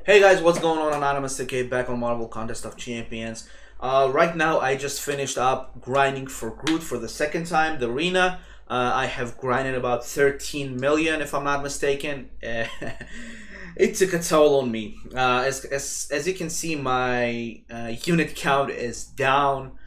Hey guys, what's going on? Anonymous TK back on Marvel Contest of Champions. Right now, I just finished up grinding for Groot for the second time, the Rena. I have grinded about 13 million, if I'm not mistaken. It took a toll on me. As you can see, my unit count is down.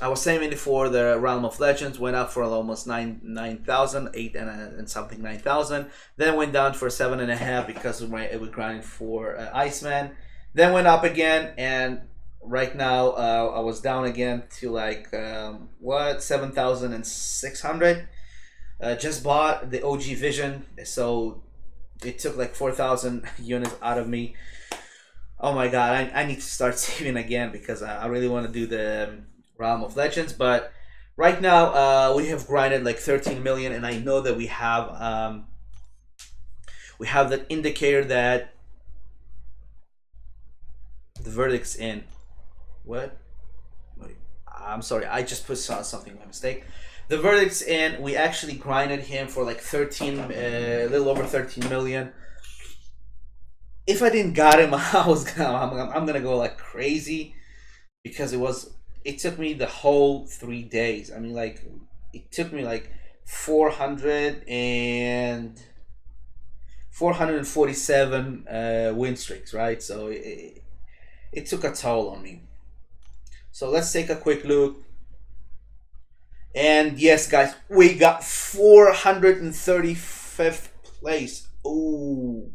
I was saying before, the Realm of Legends went up for almost 9,000, 8 and something 9,000. Then went down for 7.5 because of it was grinding for Iceman. Then went up again, and right now I was down again to like 7,600. Just bought the OG Vision, so it took like 4,000 units out of me. Oh my god, I need to start saving again because I really want to do the Realm of Legends. But right now we have grinded like 13 million, and I know that we have that indicator that the verdict's in. What? Wait, I'm sorry, I just put something by mistake. The verdict's in. We actually grinded him for like 13, a little over 13 million. If I didn't got him, I'm gonna go like crazy because it took me the whole 3 days. I mean, like, it took me like 447 win streaks, right? So it took a toll on me. So let's take a quick look. And yes, guys, we got 435th place. Oh.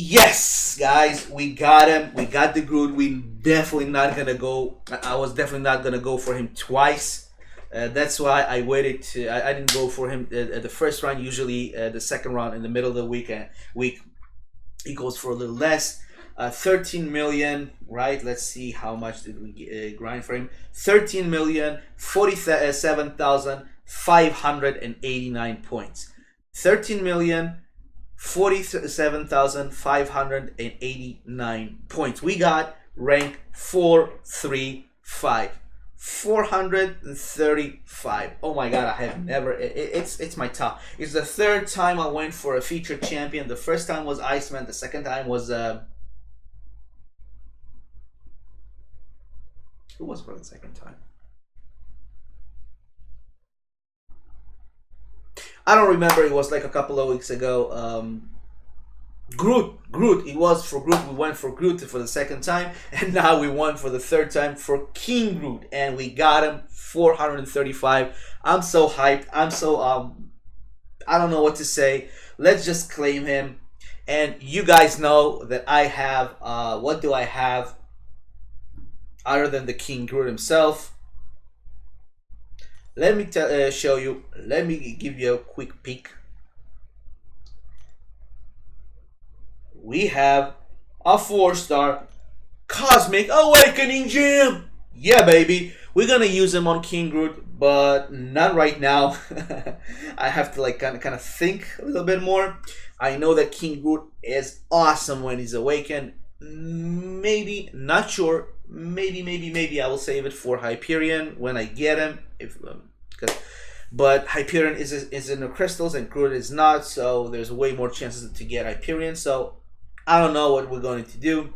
Yes, guys, we got him. We got the Groot. We definitely not gonna go. I was definitely not gonna go for him twice. That's why I waited to. I didn't go for him the first round. Usually, the second round in the middle of the week, he goes for a little less. 13 million, right? Let's see how much did we grind for him. 13 million, 47,589 points. 13 million. 47,589 points. We got rank 435. 435. Oh my god, I have never. It's my top. It's the third time I went for a featured champion. The first time was Iceman. The second time was who was for the second time? I don't remember. It was like a couple of weeks ago. Groot. It was for Groot. We went for Groot for the second time, and now we won for the third time for King Groot, and we got him 435. I'm so hyped. I'm so I don't know what to say. Let's just claim him. And you guys know that I have what do I have other than the King Groot himself? Let me show you. Let me give you a quick peek. We have a 4-star Cosmic Awakening Gem. Yeah, baby. We're gonna use him on King Groot, but not right now. I have to like kind of think a little bit more. I know that King Groot is awesome when he's awakened. Maybe, not sure. Maybe I will save it for Hyperion when I get him. But Hyperion is in the crystals and Groot is not, so there's way more chances to get Hyperion. So I don't know what we're going to do.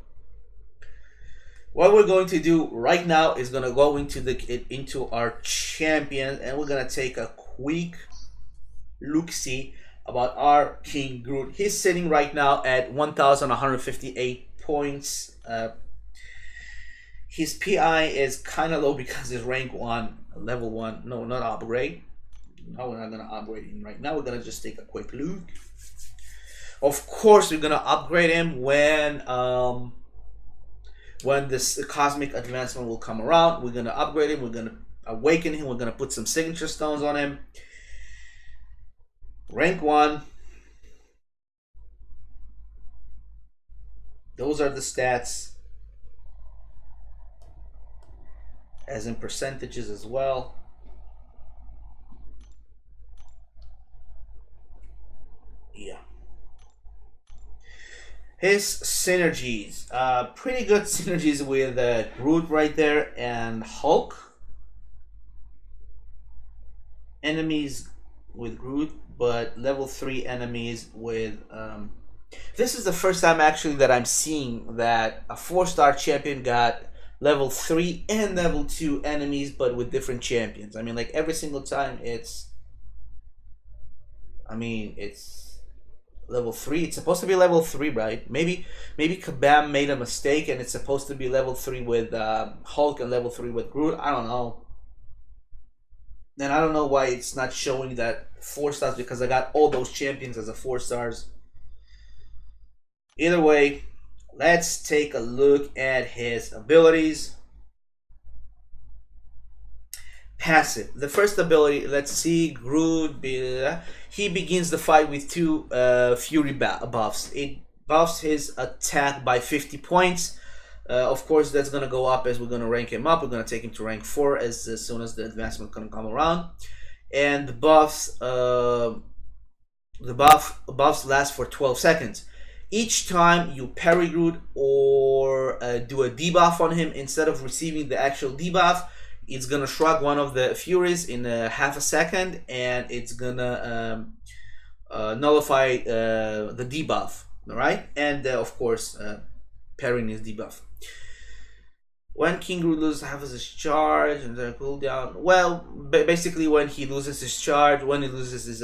What we're going to do right now is gonna go into our champion, and we're gonna take a quick look-see about our King Groot. He's sitting right now at 1,158 points. His PI is kind of low because it's rank 1, level 1. No, not upgrade. No, we're not gonna upgrade him right now. We're gonna just take a quick look. Of course, we're gonna upgrade him when this cosmic advancement will come around. We're gonna upgrade him. We're gonna awaken him. We're gonna put some signature stones on him. Rank 1. Those are the stats, as in percentages as well. Yeah. His synergies, pretty good synergies with Groot right there and Hulk. Enemies with Groot, but level 3 enemies with This is the first time actually that I'm seeing that a 4-star champion got level 3 and level 2 enemies, but with different champions. I mean, like every single time it's level 3. It's supposed to be level 3, right? Maybe Kabam made a mistake and it's supposed to be level 3 with Hulk and level 3 with Groot. I don't know. And I don't know why it's not showing that 4 stars, because I got all those champions as a 4 stars. Either way, let's take a look at his abilities. Passive. The first ability, let's see, Groot. He begins the fight with 2 Fury buffs. It buffs his attack by 50 points. Of course, that's going to go up as we're going to rank him up. We're going to take him to rank 4 as soon as the advancement can come around. And the buffs last for 12 seconds. Each time you parry Groot or do a debuff on him, instead of receiving the actual debuff, it's gonna shrug one of the Furies in half a second, and it's gonna nullify the debuff. All right, and of course, parrying his debuff. When King Groot loses half of his charge and then cooldown, well, basically when he loses his charge, when he loses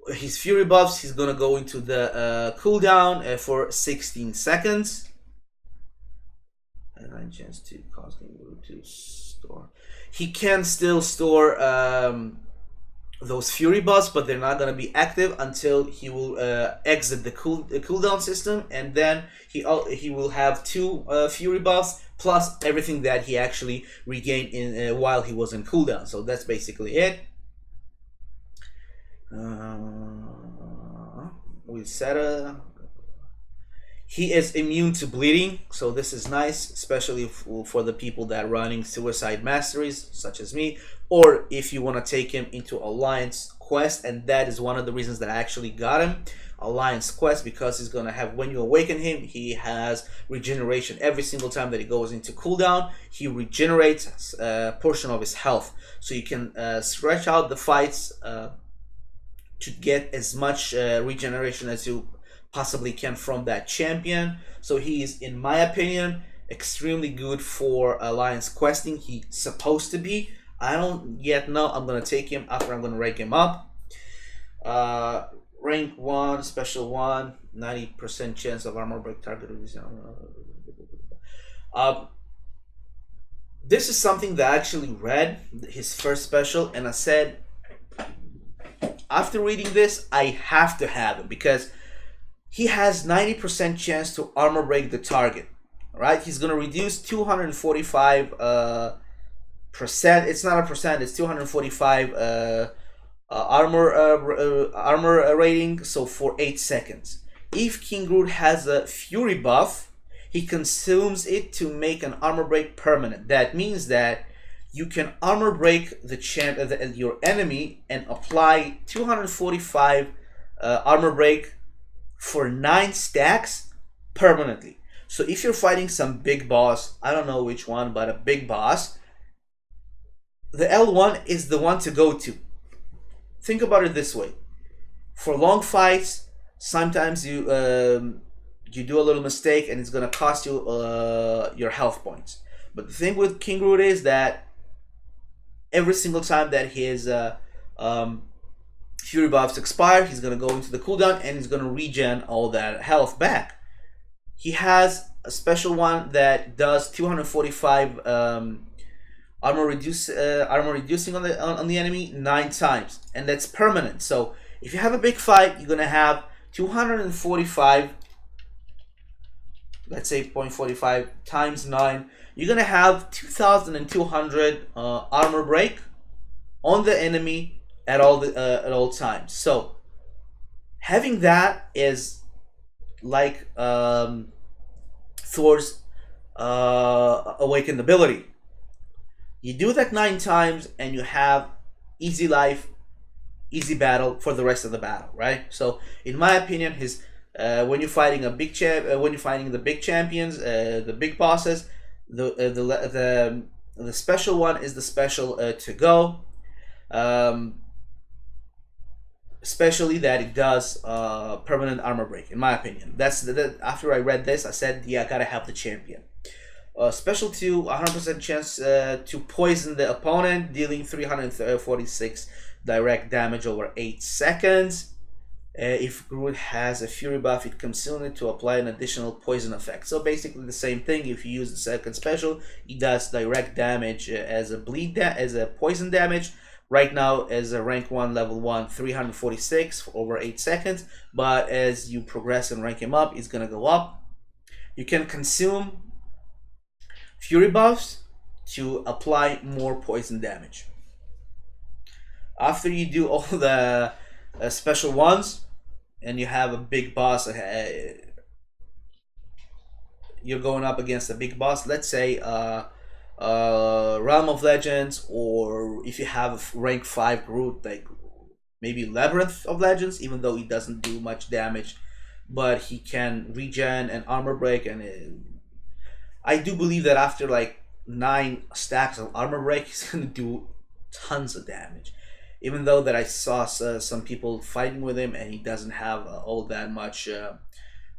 his Fury buffs, he's gonna go into the cooldown for 16 seconds. And 9 chance to cause King Groot to store. He can still store those Fury buffs, but they're not gonna be active until he will exit the cooldown system, and then he will have 2 Fury buffs plus everything that he actually regained in while he was in cooldown. So that's basically it. We set he is immune to bleeding, so this is nice, especially for the people that are running suicide masteries such as me, or if you want to take him into Alliance quest. And that is one of the reasons that I actually got him Alliance quest, because he's gonna have, when you awaken him, he has regeneration. Every single time that he goes into cooldown, he regenerates a portion of his health, so you can stretch out the fights to get as much regeneration as you possibly can from that champion. So he is, in my opinion, extremely good for Alliance questing. He's supposed to be. I don't yet know. I'm going to take him after I'm going to rank him up. Rank 1, special 1, 90% chance of armor break target. This is something that I actually read, his first special, and I said, after reading this, I have to have him, because he has 90% chance to armor break the target. Right? He's gonna reduce 245 percent. It's not a percent. It's 245 armor rating. So for 8 seconds. If King Groot has a Fury buff, he consumes it to make an armor break permanent. That means that you can armor break your enemy and apply 245 armor break for 9 stacks permanently. So if you're fighting some big boss, I don't know which one, but a big boss, the L1 is the one to go to. Think about it this way: for long fights, sometimes you do a little mistake and it's gonna cost you your health points. But the thing with King Groot is that every single time that his Fury buffs expire, he's gonna go into the cooldown and he's gonna regen all that health back. He has a special one that does 245 armor reducing on the enemy 9 times, and that's permanent. So if you have a big fight, you're gonna have 245. Let's say 0.45 times 9. You're gonna have 2,200 armor break on the enemy at all times. So having that is like Thor's awakened ability. You do that 9 times and you have easy life, easy battle for the rest of the battle, right? So in my opinion, his when you're fighting the big champions, the big bosses, the special one is the special to go. especially that it does permanent armor break. In my opinion, after I read this, I said, yeah, I gotta have the champion. Special 2, 100% chance to poison the opponent, dealing 346 direct damage over 8 seconds. If Groot has a Fury buff, it consumes it to apply an additional poison effect. So basically the same thing. If you use the second special, it does direct damage as a poison damage. Right now, as a rank 1, level 1, 346 for over 8 seconds. But as you progress and rank him up, it's gonna go up. You can consume Fury buffs to apply more poison damage. After you do all the special ones, and you have a big boss, you're going up against a big boss, let's say Realm of Legends, or if you have rank 5 Groot, like maybe Labyrinth of Legends, even though he doesn't do much damage, but he can regen and armor break, and I do believe that after like 9 stacks of armor break, he's gonna do tons of damage. Even though that I saw some people fighting with him and he doesn't have all that much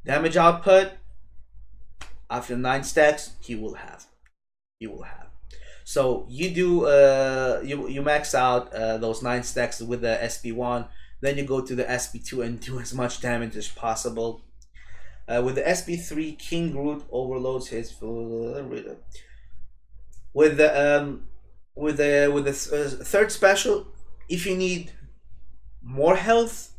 damage output, after 9 stacks he will have. So you do you max out those 9 stacks with the SP1, then you go to the SP2 and do as much damage as possible. With the SP3, King Groot overloads his with the third special. If you need more health,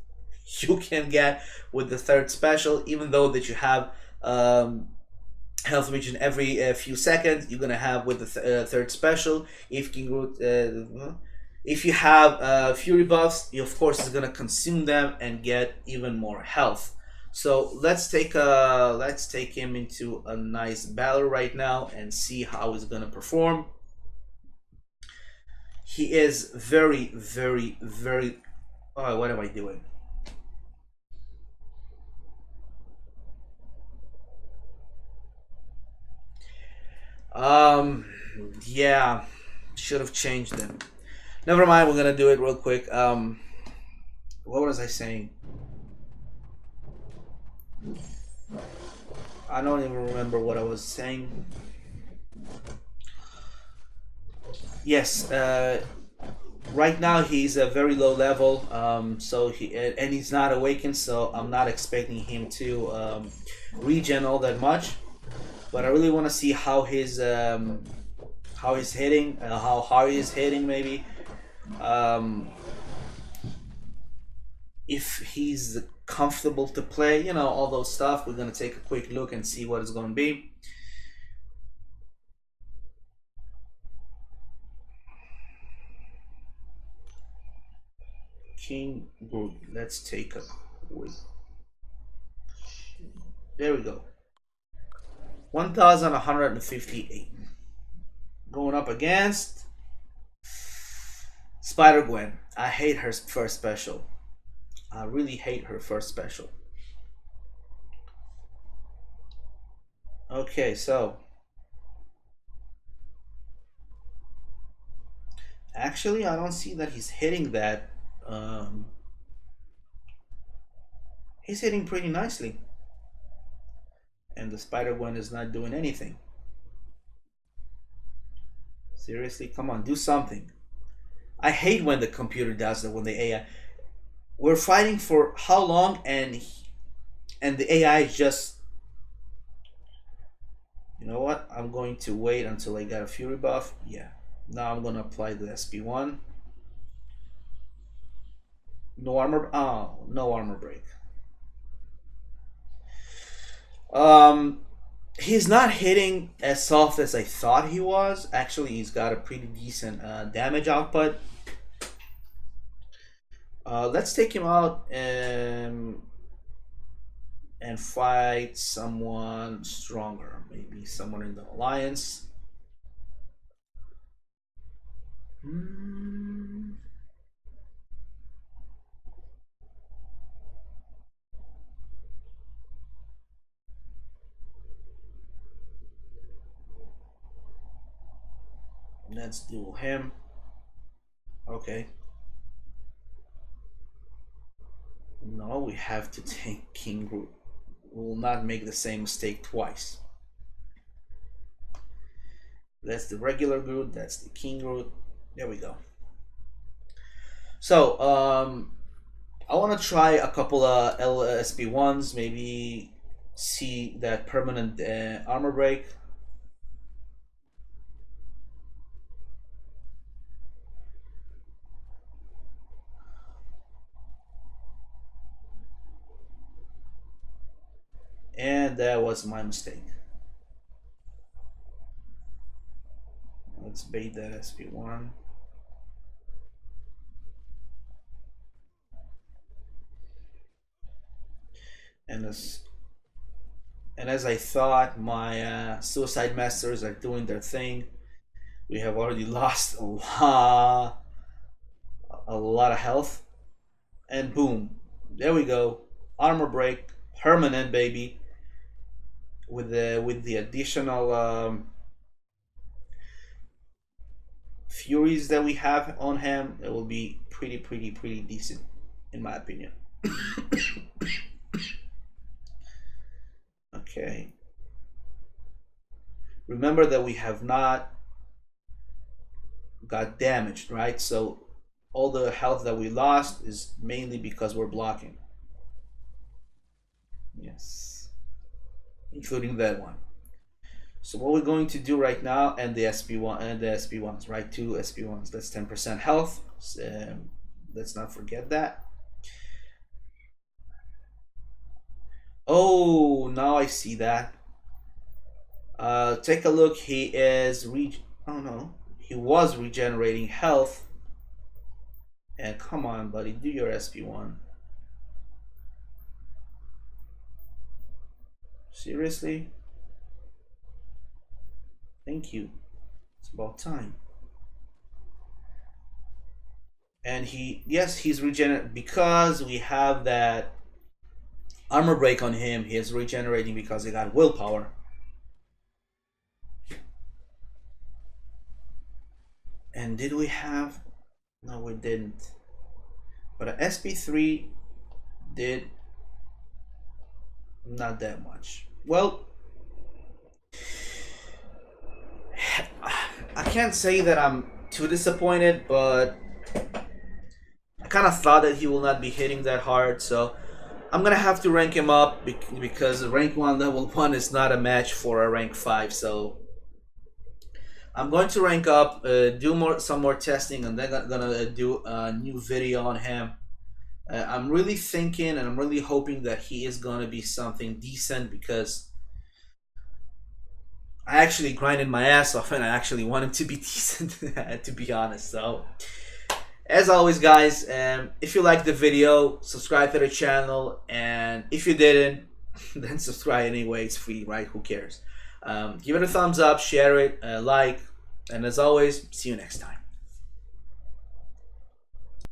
you can get with the third special, even though that you have health regen every few seconds. You're gonna have with the third special. If King Groot, if you have Fury buffs, you of course is gonna consume them and get even more health. So let's take him into a nice battle right now and see how he's gonna perform. He is very, very, very. Oh, what am I doing? Yeah, should have changed them. Never mind. We're gonna do it real quick. What was I saying? I don't even remember what I was saying. Yes, right now he's a very low level, so he's not awakened, so I'm not expecting him to regen all that much. But I really want to see how he's hitting, how hard he's hitting, maybe. If he's comfortable to play, all those stuff. We're gonna take a quick look and see what it's gonna be. King Groot. Let's take a quick. There we go. 1,158. Going up against Spider-Gwen. I hate her first special. I really hate her first special. Okay, so actually I don't see that he's hitting that. He's hitting pretty nicely. And the Spider-Gwen is not doing anything. Seriously, come on, do something. I hate when the computer does that, when the AI. We're fighting for how long, and the AI is just. You know what? I'm going to wait until I get a Fury buff. Yeah. Now I'm gonna apply the SP1. No armor. Oh, no armor break. He's not hitting as soft as I thought he was. Actually, he's got a pretty decent damage output. Let's take him out and fight someone stronger. Maybe someone in the alliance. Let's do him. Okay. Now we have to take King Groot. We will not make the same mistake twice. That's the regular Groot. That's the King Groot. There we go. So, I want to try a couple of LSP1s. Maybe see that permanent armor break. And that was my mistake. Let's bait that SP1. And as I thought, my Suicide Masters are doing their thing. We have already lost a lot of health. And boom, there we go. Armor break, permanent, baby. With the additional furies that we have on him, it will be pretty decent, in my opinion. Okay. Remember that we have not got damaged, right? So all the health that we lost is mainly because we're blocking. Yes. Including that one. So what we're going to do right now, and the SP1 and the SP1s, right? 2 SP1s. That's 10% health. Let's not forget that. Oh, now I see that. Take a look. He is oh no, he was regenerating health. And come on, buddy, do your SP1. Seriously? Thank you. It's about time. And he's regenerating because we have that armor break on him. He is regenerating because he got willpower. And did we have? No, we didn't. But an SP3 did not that much. Well, I can't say that I'm too disappointed, but I kind of thought that he will not be hitting that hard, so I'm gonna have to rank him up because rank 1 level 1 is not a match for a rank 5. So I'm going to rank up, do some more testing, and then I'm gonna do a new video on him. I'm really thinking and I'm really hoping that he is gonna be something decent, because I actually grinded my ass off and I actually want him to be decent, to be honest. So as always, guys, if you liked the video, subscribe to the channel, and if you didn't, then subscribe anyway. It's free, right? Who cares? Give it a thumbs up, share it, like, and as always, see you next time.